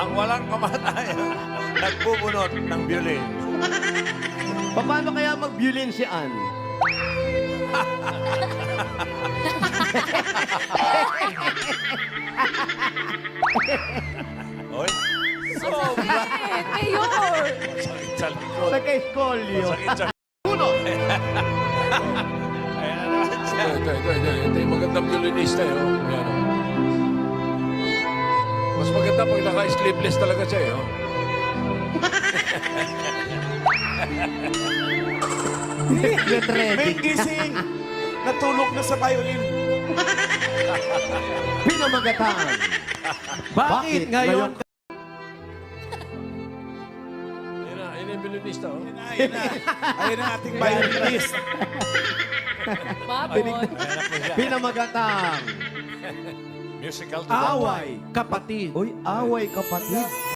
Ang walang kamatayan, nagbubunot ng violin. Paano kaya mag-violin si Ann? Oy, Sobra. Mayor! sakit sa likod. Nagka-eskolyo. Sakit sa Uno. Ayan na naman siya. Ito yung magandang violinista eh. Oh. Yan, oh. Mas maganda pag naka-sleeveless talaga siya eh. Oh. Get May ready. gising! Natulog na sa violin. Pinamagatang. Bakit ngayon? Ayun yung violinista. Oh. Ayun na. Ayun na ating violinist. Babon. Ayan na po siya. Pinamagatang. Musical to the Away, kapatid. Uy, away kapatid.